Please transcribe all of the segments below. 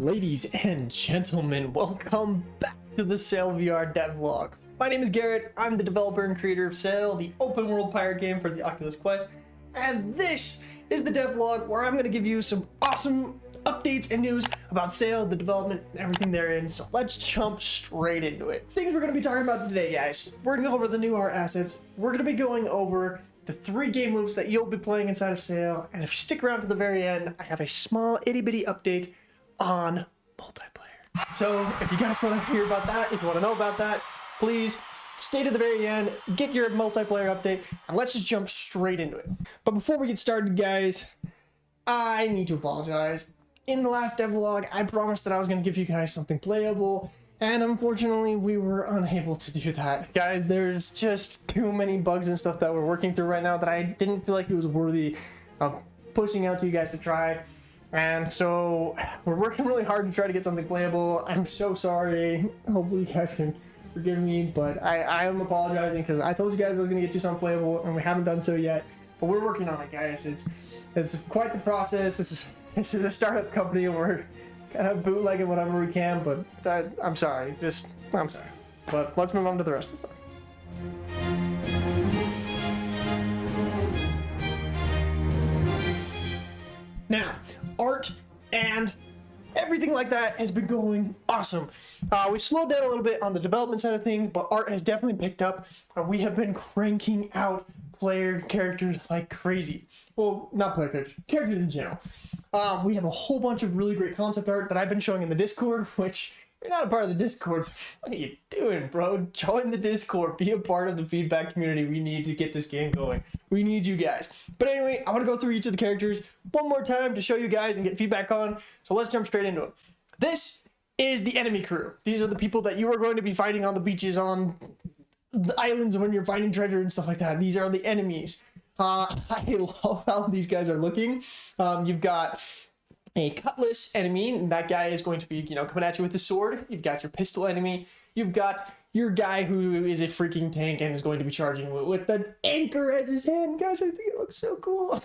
Ladies and gentlemen, welcome back to the Sail VR devlog. My name is Garrett. I'm the developer and creator of Sail, the open world pirate game for the Oculus Quest, and this is the devlog where I'm going to give you some awesome updates and news about Sail, the development, and everything therein. So let's jump straight into it. Things we're going to be talking about today, guys. We're going to go over the new art assets. We're going to be going over the 3 game loops that you'll be playing inside of Sail, and if you stick around to the very end, I have a small itty-bitty update on multiplayer. So if you guys want to hear about that, if you want to know about that, please stay to the very end, get your multiplayer update, and let's just jump straight into it. But before we get started, guys, I need to apologize. In the last devlog, I promised that I was going to give you guys something playable, and unfortunately, we were unable to do that. Guys, there's just too many bugs and stuff that we're working through right now that I didn't feel like it was worthy of pushing out to you guys to try. And so we're working really hard to try to get something playable. I'm so sorry. Hopefully you guys can forgive me, but I am apologizing because I told you guys I was going to get you something playable, and we haven't done so yet. But we're working on it, guys. It's quite the process. This is a startup company, and we're kind of bootlegging whatever we can, but I'm sorry. I'm sorry. But let's move on to the rest of the stuff. Now, art and everything like that has been going awesome. We slowed down a little bit on the development side of things, but art has definitely picked up. We have been cranking out player characters like crazy. Well, not player characters, characters in general. We have a whole bunch of really great concept art that I've been showing in the Discord, which if you're not a part of the Discord, what are you doing, bro? Join the Discord, be a part of the feedback community. We need to get this game going. We need you guys. But anyway, I want to go through each of the characters one more time to show you guys and get feedback on. So let's jump straight into it. This is the enemy crew. These are the people that you are going to be fighting on the beaches, on the islands when you're finding treasure and stuff like that. These are the enemies. I love how these guys are looking. You've got a cutlass enemy, and that guy is going to be, coming at you with a sword. You've got your pistol enemy. You've got your guy who is a freaking tank and is going to be charging with the anchor as his hand. Gosh, I think it looks so cool.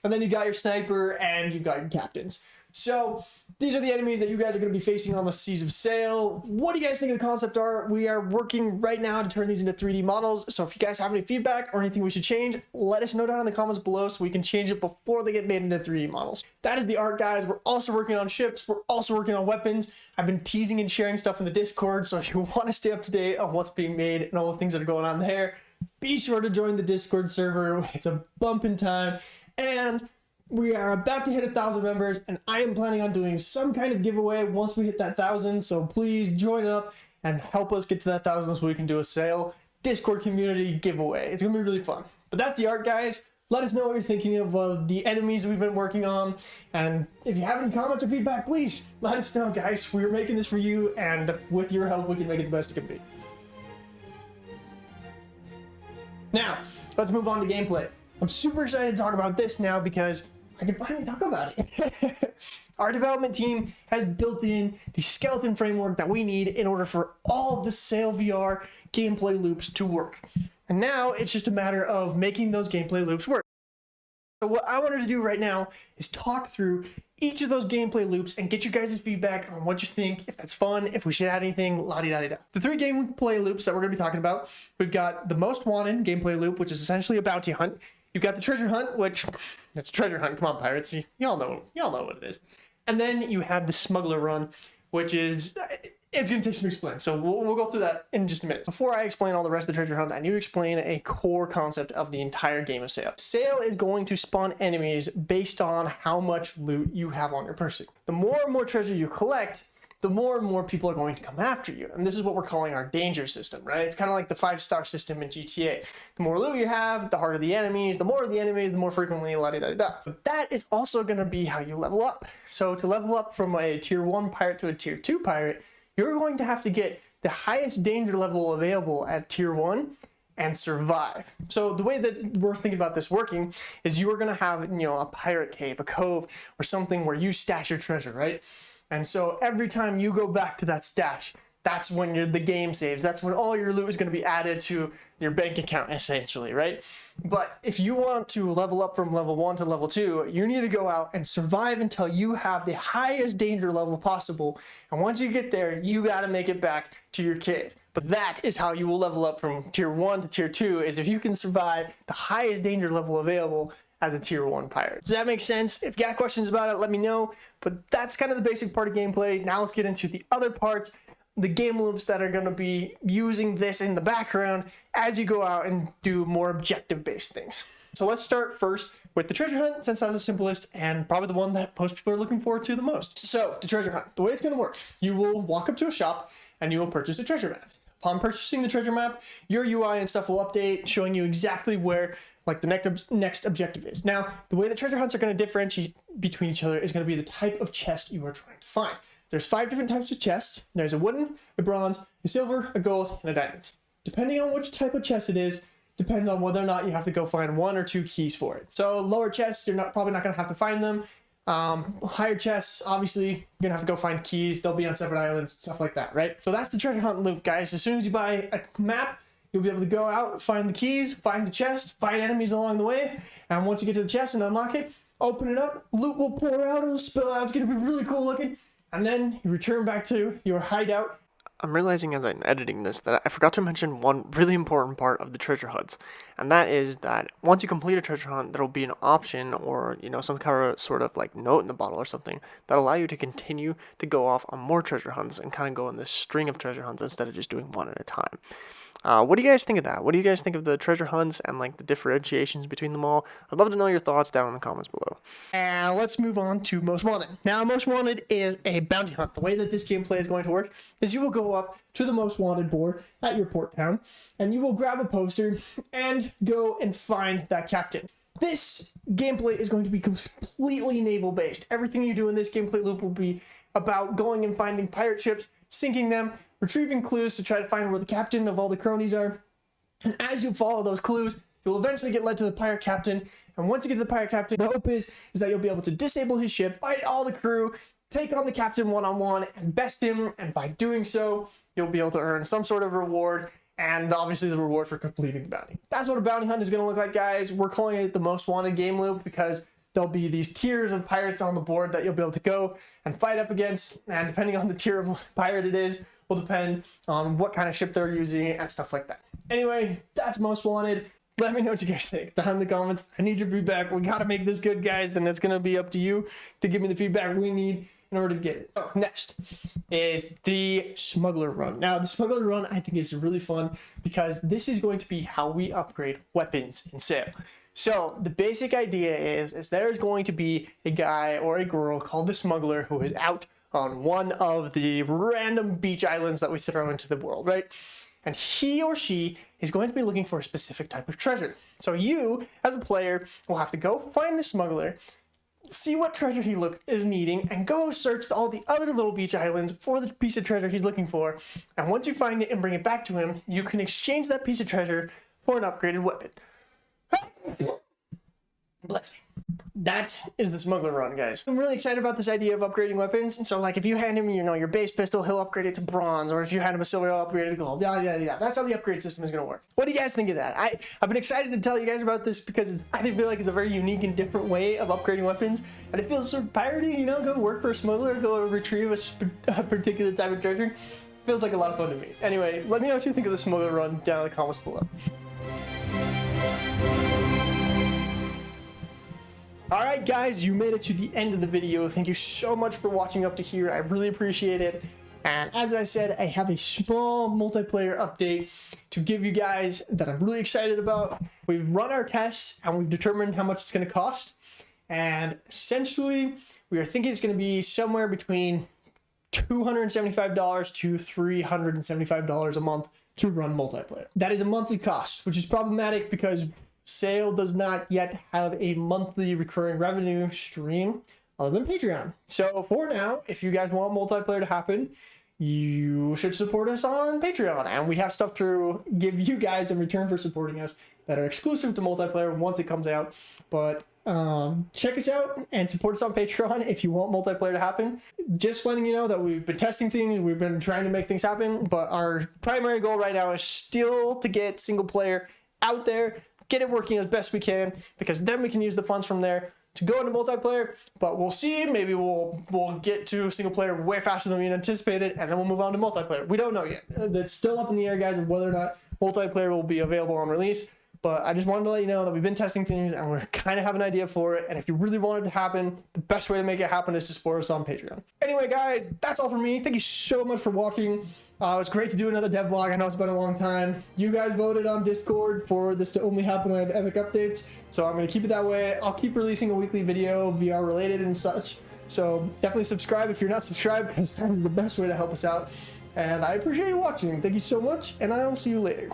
And then you got your sniper, and you've got your captains. So these are the enemies that you guys are going to be facing on the seas of Sail. What do you guys think of the concept art? We are working right now to turn these into 3D models. So if you guys have any feedback or anything we should change, let us know down in the comments below so we can change it before they get made into 3D models. That is the art, guys. We're also working on ships. We're also working on weapons. I've been teasing and sharing stuff in the Discord. So if you want to stay up to date on what's being made and all the things that are going on there, be sure to join the Discord server. It's a bump in time. And we are about to hit 1,000 members, and I am planning on doing some kind of giveaway once we hit that 1,000. So please join up and help us get to that 1,000 so we can do a Sail Discord community giveaway. It's gonna be really fun. But that's the art, guys. Let us know what you're thinking of the enemies we've been working on, and if you have any comments or feedback, please let us know, guys. We're making this for you, and with your help, we can make it the best it can be. Now, let's move on to gameplay. I'm super excited to talk about this now because I can finally talk about it. Our development team has built in the skeleton framework that we need in order for all of the Sail VR gameplay loops to work. And now it's just a matter of making those gameplay loops work. So what I wanted to do right now is talk through each of those gameplay loops and get your guys' feedback on what you think, if that's fun, if we should add anything, la-di-da-di-da. The 3 gameplay loops that we're going to be talking about, we've got the most wanted gameplay loop, which is essentially a bounty hunt. You've got the treasure hunt, which it's a treasure hunt. Come on, pirates. Y'all know what it is. And then you have the Smuggler Run, which is, it's going to take some explaining. So we'll go through that in just a minute. Before I explain all the rest of the treasure hunts, I need to explain a core concept of the entire game of Sail. Sail is going to spawn enemies based on how much loot you have on your person. The more and more treasure you collect, the more and more people are going to come after you. And this is what we're calling our danger system, right? It's kind of like the 5-star system in GTA. The more loot you have, the harder the enemies. The more the enemies, the more frequently, la-di-da-di-da. But that is also going to be how you level up. So to level up from a tier 1 pirate to a tier 2 pirate, you're going to have to get the highest danger level available at tier 1 and survive. So the way that we're thinking about this working is you are going to have, a pirate cave, a cove, or something where you stash your treasure, right? And so every time you go back to that stash, that's when the game saves. That's when all your loot is going to be added to your bank account, essentially, right? But if you want to level up from level 1 to level 2, you need to go out and survive until you have the highest danger level possible. And once you get there, you got to make it back to your cave. But that is how you will level up from tier 1 to tier 2, is if you can survive the highest danger level available as a tier 1 pirate. Does that make sense? If you got questions about it, let me know. But that's kind of the basic part of gameplay. Now let's get into the other parts, the game loops that are going to be using this in the background as you go out and do more objective-based things. So let's start first with the treasure hunt, since that's the simplest and probably the one that most people are looking forward to the most. So the treasure hunt, the way it's going to work, you will walk up to a shop and you will purchase a treasure map. Upon purchasing the treasure map, your UI and stuff will update, showing you exactly where like the next objective is. Now, the way the treasure hunts are going to differentiate between each other is going to be the type of chest you are trying to find. There's 5 different types of chests. There's a wooden, a bronze, a silver, a gold, and a diamond. Depending on which type of chest it is, depends on whether or not you have to go find 1 or 2 keys for it. So lower chests, you're probably not going to have to find them. Higher chests, obviously, you're going to have to go find keys. They'll be on separate islands, stuff like that, right? So that's the treasure hunt loop, guys. As soon as you buy a map, you'll be able to go out, find the keys, find the chest, find enemies along the way. And once you get to the chest and unlock it, open it up, loot will pour out, it'll spill out. It's going to be really cool looking. And then you return back to your hideout. I'm realizing as I'm editing this that I forgot to mention one really important part of the treasure hunts. And that is that once you complete a treasure hunt, there will be an option or, some kind of sort of like note in the bottle or something that allow you to continue to go off on more treasure hunts and kind of go in this string of treasure hunts instead of just doing one at a time. What do you guys think of that? What do you guys think of the treasure hunts and like the differentiations between them all? I'd love to know your thoughts down in the comments below. And let's move on to Most Wanted. Now, Most Wanted is a bounty hunt. The way that this gameplay is going to work is you will go up to the Most Wanted board at your port town, and you will grab a poster and go and find that captain. This gameplay is going to be completely naval based. Everything you do in this gameplay loop will be about going and finding pirate ships, sinking them, retrieving clues to try to find where the captain of all the cronies are. And as you follow those clues, you'll eventually get led to the pirate captain. And once you get to the pirate captain, the hope is that you'll be able to disable his ship, fight all the crew, take on the captain one-on-one, and best him. And by doing so, you'll be able to earn some sort of reward, and obviously the reward for completing the bounty. That's what a bounty hunt is going to look like, guys. We're calling it the Most Wanted game loop because there'll be these tiers of pirates on the board that you'll be able to go and fight up against. And depending on the tier of pirate it is, will depend on what kind of ship they're using and stuff like that. Anyway, that's Most Wanted. Let me know what you guys think down in the comments. I need your feedback. We got to make this good, guys, and it's going to be up to you to give me the feedback we need in order to get it. Oh, next is the Smuggler Run. Now, the Smuggler Run, I think, is really fun because this is going to be how we upgrade weapons in Sail. So the basic idea is there's going to be a guy or a girl called the Smuggler who is out on one of the random beach islands that we throw into the world, right? And he or she is going to be looking for a specific type of treasure. So you, as a player, will have to go find the smuggler, see what treasure he is needing, and go search all the other little beach islands for the piece of treasure he's looking for. And once you find it and bring it back to him, you can exchange that piece of treasure for an upgraded weapon. Bless me. That is the Smuggler Run, guys. I'm really excited about this idea of upgrading weapons. So, like, if you hand him, your base pistol, he'll upgrade it to bronze. Or if you hand him a silver, he'll upgrade it to gold. Yeah. That's how the upgrade system is going to work. What do you guys think of that? I've been excited to tell you guys about this because I feel like it's a very unique and different way of upgrading weapons. And it feels sort of piratey, go work for a smuggler, go retrieve a particular type of treasure. Feels like a lot of fun to me. Anyway, let me know what you think of the Smuggler Run down in the comments below. Alright guys, you made it to the end of the video. Thank you so much for watching up to here. I really appreciate it. And as I said, I have a small multiplayer update to give you guys that I'm really excited about. We've run our tests and we've determined how much it's going to cost. And essentially, we are thinking it's going to be somewhere between $275 to $375 a month to run multiplayer. That is a monthly cost, which is problematic because Sail does not yet have a monthly recurring revenue stream other than Patreon. So for now, if you guys want multiplayer to happen, you should support us on Patreon. And we have stuff to give you guys in return for supporting us that are exclusive to multiplayer once it comes out. But Check us out and support us on Patreon if you want multiplayer to happen. Just letting you know that we've been testing things, we've been trying to make things happen, but our primary goal right now is still to get single player out there, get it working as best we can, because then we can use the funds from there to go into multiplayer. But we'll see, maybe we'll get to single player way faster than we anticipated, and then we'll move on to multiplayer. We don't know yet. That's still up in the air, guys, of whether or not multiplayer will be available on release. But I just wanted to let you know that we've been testing things and we're kind of have an idea for it. And if you really want it to happen, the best way to make it happen is to support us on Patreon. Anyway, guys, that's all from me. Thank you so much for watching. It was great to do another dev vlog. I know it's been a long time. You guys voted on Discord for this to only happen when I have epic updates. So I'm going to keep it that way. I'll keep releasing a weekly video, VR related and such. So definitely subscribe if you're not subscribed, because that is the best way to help us out. And I appreciate you watching. Thank you so much, and I will see you later.